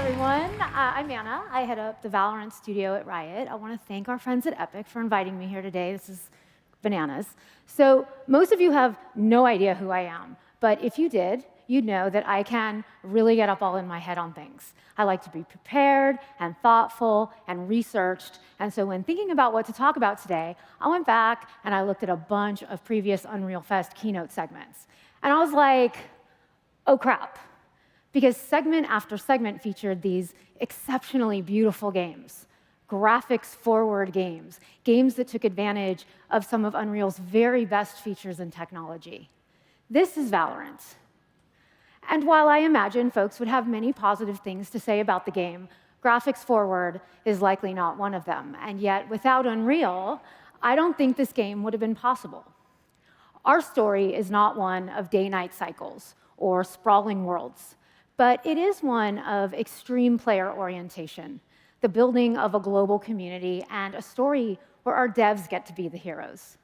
everyone. I'm Anna. I head up the Valorant studio at Riot. I want to thank our friends at Epic for inviting me here today. This is bananas. So most of you have no idea who I am, but if you did, you'd know that I can really get up all in my head on things. I like to be prepared and thoughtful and researched, and so when thinking about what to talk about today, I went back and I looked at a bunch of previous Unreal Fest keynote segments. And I was like, oh crap. Because segment after segment featured these exceptionally beautiful games, graphics-forward games, games that took advantage of some of Unreal's very best features and technology. This is Valorant. And while I imagine folks would have many positive things to say about the game, graphics-forward is likely not one of them. And yet, without Unreal, I don't think this game would have been possible. Our story is not one of day-night cycles or sprawling worlds, but it is one of extreme player orientation, the building of a global community, and a story where our devs get to be the heroes.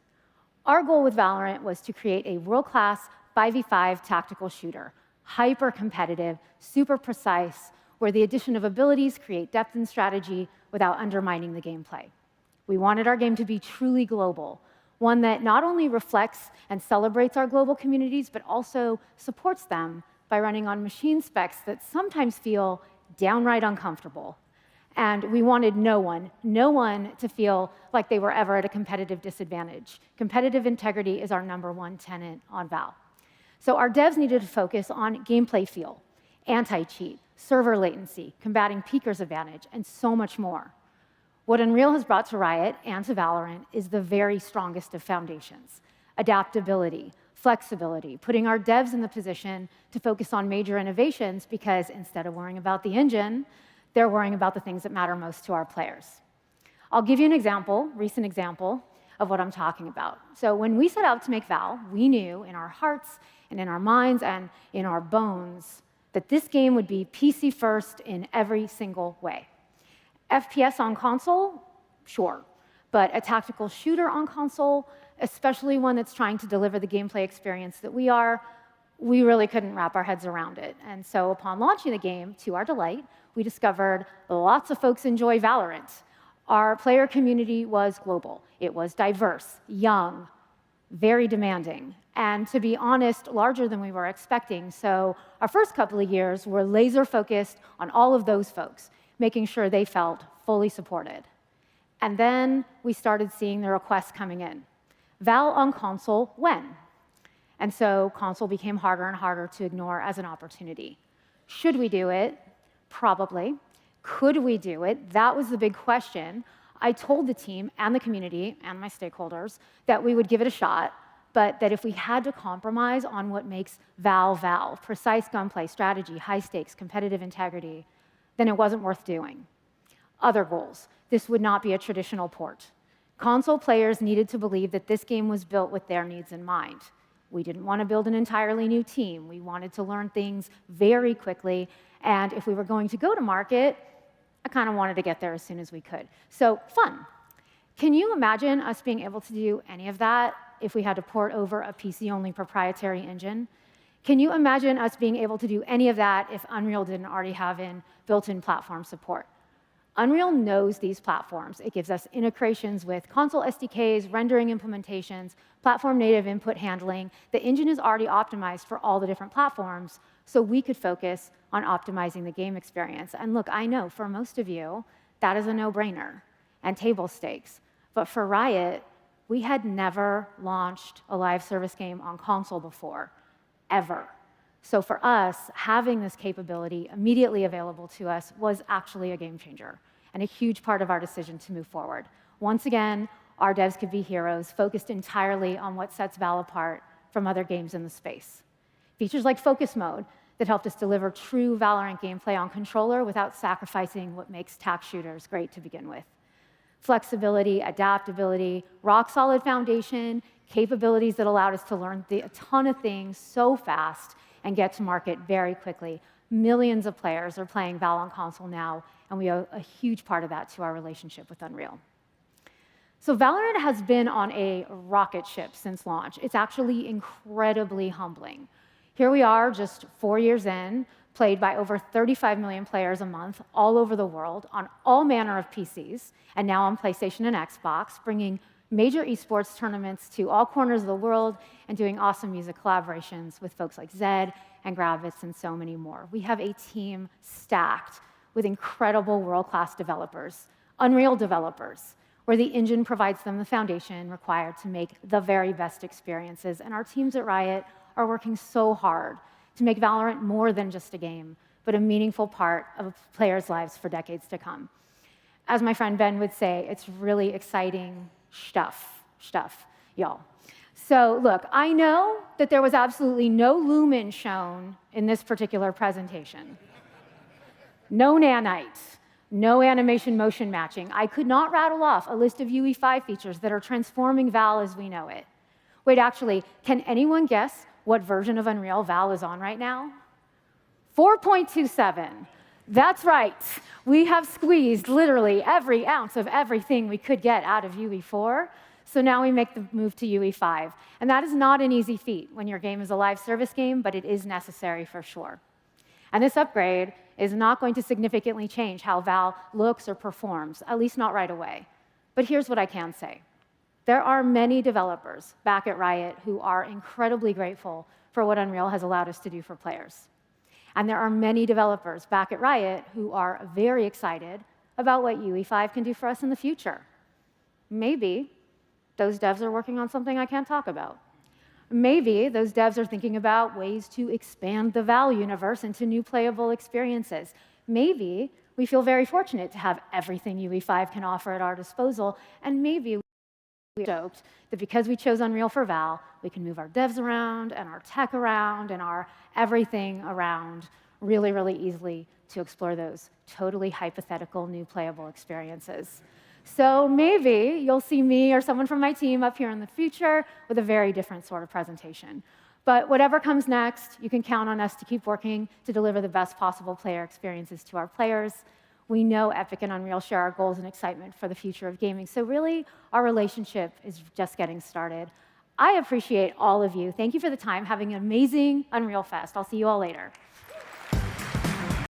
Our goal with Valorant was to create a world-class 5v5 tactical shooter, hyper-competitive, super precise, where the addition of abilities create depth and strategy without undermining the gameplay. We wanted our game to be truly global, one that not only reflects and celebrates our global communities, but also supports them by running on machine specs that sometimes feel downright uncomfortable. And we wanted no one to feel like they were ever at a competitive disadvantage. Competitive integrity is our #1 tenet on Val. So our devs needed to focus on gameplay feel, anti-cheat, server latency, combating peeker's advantage, and so much more. What Unreal has brought to Riot and to Valorant is the very strongest of foundations: adaptability, flexibility, putting our devs in the position to focus on major innovations because instead of worrying about the engine, they're worrying about the things that matter most to our players. I'll give you an example, recent example, of what I'm talking about. So when we set out to make Val, we knew in our hearts and in our minds and in our bones that this game would be PC first in every single way. FPS on console? Sure. But a tactical shooter on console, especially one that's trying to deliver the gameplay experience that we really couldn't wrap our heads around it. And so upon launching the game, to our delight, we discovered lots of folks enjoy Valorant. Our player community was global. It was diverse, young, very demanding, and to be honest, larger than we were expecting. So our first couple of years were laser-focused on all of those folks, making sure they felt fully supported. And then we started seeing the requests coming in. Val on console, when? And so console became harder and harder to ignore as an opportunity. Should we do it? Probably. Could we do it? That was the big question. I told the team and the community and my stakeholders that we would give it a shot, but that if we had to compromise on what makes Val, precise gunplay, strategy, high stakes, competitive integrity, then it wasn't worth doing. Other goals. This would not be a traditional port. Console players needed to believe that this game was built with their needs in mind. We didn't want to build an entirely new team. We wanted to learn things very quickly, and if we were going to go to market, I kind of wanted to get there as soon as we could. So fun. Can you imagine us being able to do any of that if we had to port over a PC-only proprietary engine? Can you imagine us being able to do any of that if Unreal didn't already have built-in platform support? Unreal knows these platforms. It gives us integrations with console SDKs, rendering implementations, platform-native input handling. The engine is already optimized for all the different platforms, so we could focus on optimizing the game experience. And look, I know for most of you, that is a no-brainer and table stakes. But for Riot, we had never launched a live service game on console before, ever. So for us, having this capability immediately available to us was actually a game changer and a huge part of our decision to move forward. Once again, our devs could be heroes, focused entirely on what sets Val apart from other games in the space. Features like Focus Mode that helped us deliver true Valorant gameplay on controller without sacrificing what makes tac shooters great to begin with. Flexibility, adaptability, rock-solid foundation, capabilities that allowed us to learn a ton of things so fast and get to market very quickly. Millions of players are playing Val on console now, and we owe a huge part of that to our relationship with Unreal. So Valorant has been on a rocket ship since launch. It's actually incredibly humbling. Here we are, just 4 years in, played by over 35 million players a month all over the world on all manner of PCs, and now on PlayStation and Xbox, bringing major esports tournaments to all corners of the world and doing awesome music collaborations with folks like Zed and Gravitz and so many more. We have a team stacked with incredible world-class developers, Unreal developers, where the engine provides them the foundation required to make the very best experiences. And our teams at Riot are working so hard to make Valorant more than just a game, but a meaningful part of players' lives for decades to come. As my friend Ben would say, it's really exciting stuff, y'all. So look, I know that there was absolutely no lumen shown in this particular presentation. No nanites, no animation motion matching. I could not rattle off a list of UE5 features that are transforming Val as we know it. Wait, actually, can anyone guess what version of Unreal Val is on right now? 4.27. That's right. We have squeezed literally every ounce of everything we could get out of UE4. So now we make the move to UE5. And that is not an easy feat when your game is a live service game, but it is necessary for sure. And this upgrade is not going to significantly change how Val looks or performs, at least not right away. But here's what I can say. There are many developers back at Riot who are incredibly grateful for what Unreal has allowed us to do for players. And there are many developers back at Riot who are very excited about what UE5 can do for us in the future. Maybe those devs are working on something I can't talk about. Maybe those devs are thinking about ways to expand the Val universe into new playable experiences. Maybe we feel very fortunate to have everything UE5 can offer at our disposal, and maybe we're stoked that because we chose Unreal for Val, we can move our devs around and our tech around and our everything around really, really easily to explore those totally hypothetical new playable experiences. So maybe you'll see me or someone from my team up here in the future with a very different sort of presentation. But whatever comes next, you can count on us to keep working to deliver the best possible player experiences to our players. We know Epic and Unreal share our goals and excitement for the future of gaming. So really, our relationship is just getting started. I appreciate all of you. Thank you for the time. Having an amazing Unreal Fest. I'll see you all later.